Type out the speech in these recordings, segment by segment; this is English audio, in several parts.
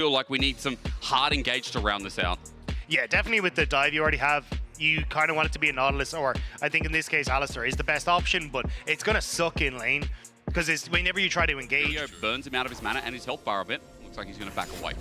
Feel like we need some hard engage to round this out. Yeah, definitely with the dive you already have, you kind of want it to be a Nautilus, or I think in this case Alistar is the best option, but it's going to suck in lane because it's whenever you try to engage. Video burns him out of his mana and his health bar a bit. Looks like he's going to back away.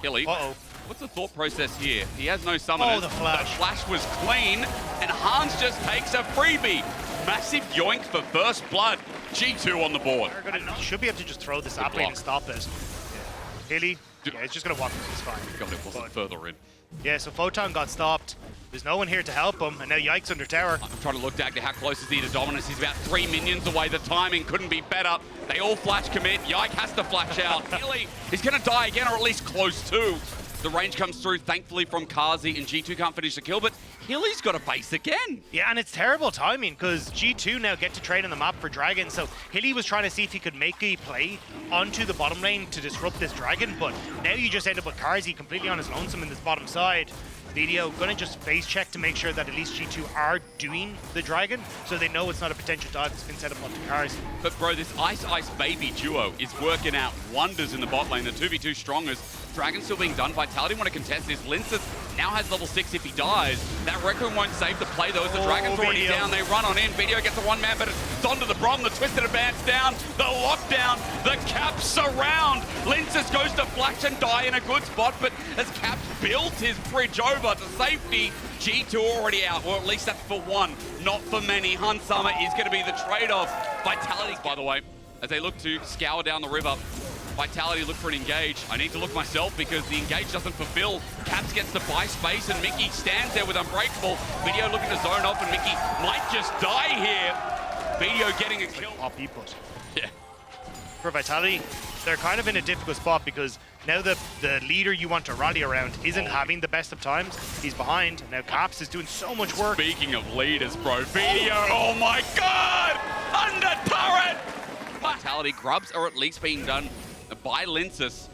Hilly. Uh-oh. What's the thought process here? He has no summoners. Oh, the flash. The flash was clean, and Hans just takes a freebie. Massive yoink for first blood. G2 on the board. You should be able to just throw the sapling and stop it. Yeah. Hilly, yeah, it's just going to walk through. It's fine. God, it wasn't further in. Yeah, so Photon got stopped. There's no one here to help him, and now Yike's under tower. I'm trying to look back to how close is he to dominance. He's about 3 minions away. The timing couldn't be better. They all flash commit. Yike has to flash out. Hilly is going to die again, or at least close to. The range comes through, thankfully, from Kazi, and G2 can't finish the kill, but Hilly's got a base again. Yeah, and it's terrible timing, because G2 now get to trade on the map for Dragon, so Hilly was trying to see if he could make a play onto the bottom lane to disrupt this Dragon, but now you just end up with Kazi completely on his lonesome in this bottom side. Video gonna just face check to make sure that at least G2 are doing the Dragon, so they know it's not a potential dive that's been set up onto Kazi. But bro, this Ice Baby duo is working out wonders in the bot lane. The 2v2 strongest. Dragon still being done. Vitality want to contest this. Linces now has level 6 if he dies. That Requiem won't save the play though, as the Dragon's already down. They run on in. Video gets a one-man, but it's onto the Brom. The Twisted advance down. The lockdown. The Caps surround. Linces goes to flash and die in a good spot, but as Caps built his bridge over to safety, G2 already out, or at least that's for one, not for many. Hun Summer is going to be the trade-off. Vitality, by the way, as they look to scour down the river. Vitality look for an engage. I need to look myself because the engage doesn't fulfill. Caps gets to buy space and Mickey stands there with Unbreakable. Video looking to zone off and Mickey might just die here. Video getting a kill. But Yeah. for Vitality, they're kind of in a difficult spot because now the leader you want to rally around isn't having the best of times. He's behind. Now Caps is doing so much work. Speaking of leaders, bro, Video, oh my God! Under turret! Vitality grubs are at least being done by Linces.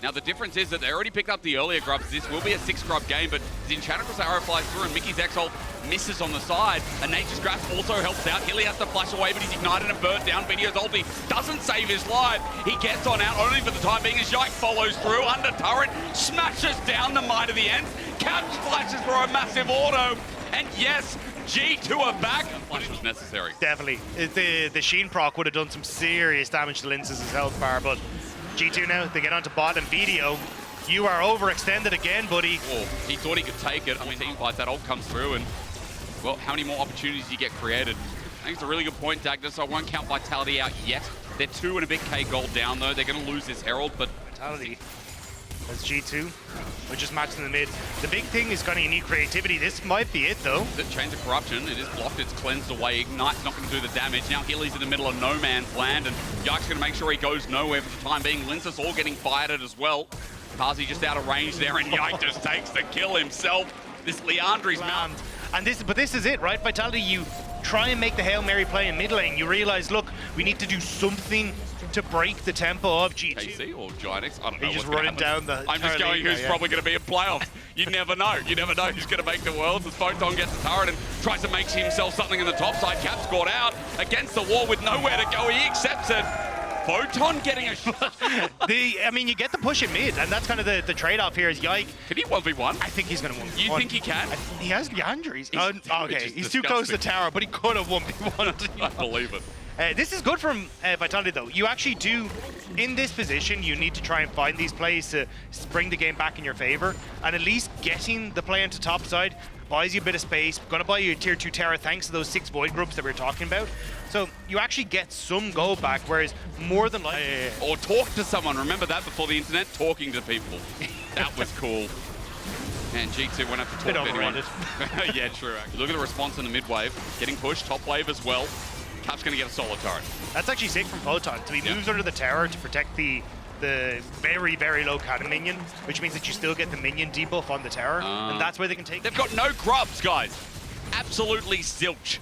Now the difference is that they already picked up the earlier grubs. This will be a 6 grub game, but the Enchantress arrow flies through and Mickey's X-Ult misses on the side. And Nature's Grasp also helps out. Hilly has to flash away, but he's ignited and burnt down. Video's ulti doesn't save his life. He gets on out only for the time being as Yike follows through. Under turret, smashes down the Might of the Ends. Caps flashes for a massive auto. And yes, G2 are back. Flash was necessary. Definitely. The Sheen proc would have done some serious damage to Linces' health bar, but G2 now, they get onto bot and Video. You are overextended again, buddy. Oh, he thought he could take it. I mean, team fights, that ult comes through, and, well, how many more opportunities do you get created? I think it's a really good point, Dagda, so I won't count Vitality out yet. They're 2 and a bit K gold down, though. They're going to lose this Herald, but... Vitality. That's G2. We're just matching in the mid. The big thing is going to need creativity. This might be it, though. The Chains of Corruption, it is blocked, it's cleansed away. Ignite's not going to do the damage. Now Hilly's in the middle of no man's land, and Yike's going to make sure he goes nowhere for the time being. Linces all getting fired at as well. Kazi just out of range there, and Yike just takes the kill himself. This Leandri's mount. And this is it, right? Vitality, you try and make the Hail Mary play in mid lane. You realize, look, we need to do something to break the tempo of G2. KC or Giantix? I don't know. He's just running down the... I'm just going who's probably going to be in playoffs. You never know. You never know who's going to make the Worlds as Photon gets the turret and tries to make himself something in the top side. Cap scored out against the wall with nowhere to go. He accepts it. Photon getting a shot. I mean, you get the push in mid, and that's kind of the trade-off here is Yike. Can he 1v1? I think he's going to 1v1. You think he can? He has Leandri's. Okay, he's too disgusting. close to tower, but he could have 1v1. I believe it. This is good from Vitality, though. You actually do, in this position, you need to try and find these plays to bring the game back in your favor. And at least getting the play into top side buys you a bit of space. Going to buy you a tier 2 Terra thanks to those 6 Void groups that we were talking about. So you actually get some gold back, whereas more than likely... Or talk to someone. Remember that before the internet? Talking to people. That was cool. Man, G2 won't have to talk to anyone. Yeah, true. Actually. Look at the response in the mid wave. Getting pushed, top wave as well. Cap's going to get a solo turret. That's actually sick from Photon. So he moves under the tower to protect the very, very low cannon minion, which means that you still get the minion debuff on the tower, and that's where they can take... They've got no grubs, guys. Absolutely zilch.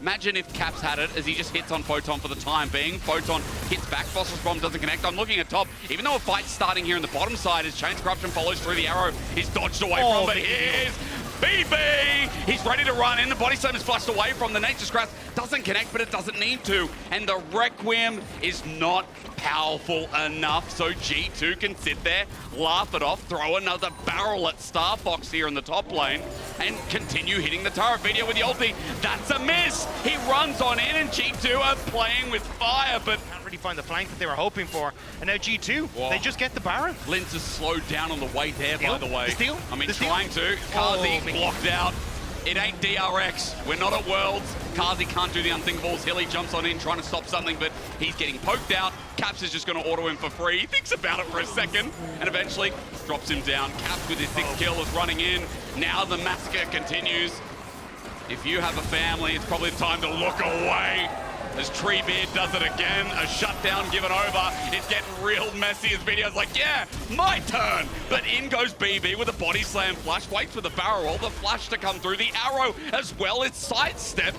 Imagine if Caps had it as he just hits on Photon for the time being. Photon hits back, Phosphorus Bomb doesn't connect. I'm looking at top. Even though a fight's starting here in the bottom side as Chains Corruption follows through the arrow, he's dodged away from, but here's BB! He's ready to run in. The Body Slam is flushed away from the Nature's Grasp. Doesn't connect, but it doesn't need to. And the Requiem is not powerful enough so G2 can sit there, laugh it off, throw another barrel at Star Fox here in the top lane, and continue hitting the turret. Video with the ulti. That's a miss. He runs on in, and G2 are playing with fire, but Can't really find the flank that they were hoping for. And now G2, Whoa. they just get the Baron. Linz is slowed down on the way there, by the way. The steal? I mean, The steal? trying to. Oh, Kazi Mickey. blocked out. It ain't DRX. We're not at Worlds. Kazi can't do the unthinkables. Hilly jumps on in trying to stop something, but he's getting poked out. Caps is just going to auto him for free. He thinks about it for a second and eventually drops him down. Caps with his 6th kill is running in. Now the massacre continues. If you have a family, it's probably time to look away. As Treebeard does it again, a shutdown given over. It's getting real messy as Video's like, yeah, my turn. But in goes BB with a body slam flash, waits for the barrel roll, the flash to come through, the arrow as well is sidestepped.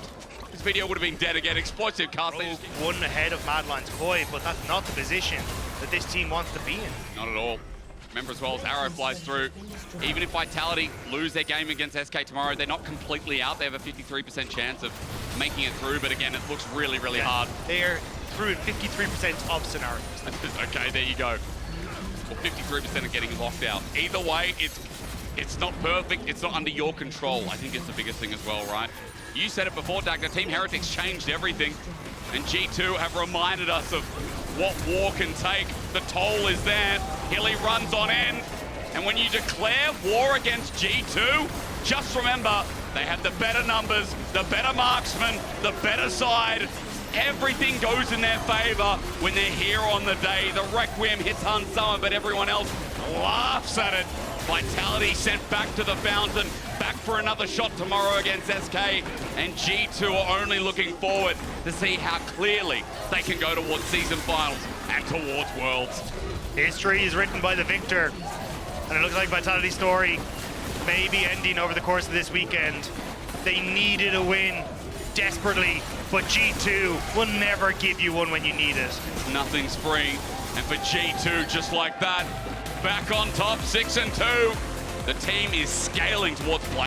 This Video would have been dead again. Explosive cast. One ahead of Madeline's Koi, but that's not the position that this team wants to be in. Not at all. Remember as well as Arrow flies through, even if Vitality lose their game against SK tomorrow, they're not completely out. They have a 53% chance of making it through, but again, it looks really, really hard. They're through in 53% of scenarios. Okay, there you go. Well, 53% are getting locked out. Either way, it's not perfect. It's not under your control. I think it's the biggest thing as well, right? You said it before, Dagna. Team Heretics changed everything, and G2 have reminded us of what war can take. The toll is there. Hilly runs on in. And when you declare war against G2, just remember, they have the better numbers, the better marksmen, the better side. Everything goes in their favor when they're here on the day. The Requiem hits Han Summer, but everyone else laughs at it. Vitality sent back to the fountain, back for another shot tomorrow against SK, and G2 are only looking forward to see how clearly they can go towards season finals and towards Worlds. History is written by the victor, and it looks like Vitality's story may be ending over the course of this weekend. They needed a win desperately, but G2 will never give you one when you need it. Nothing's free, and for G2, just like that, back on top, 6-2. The team is scaling towards play.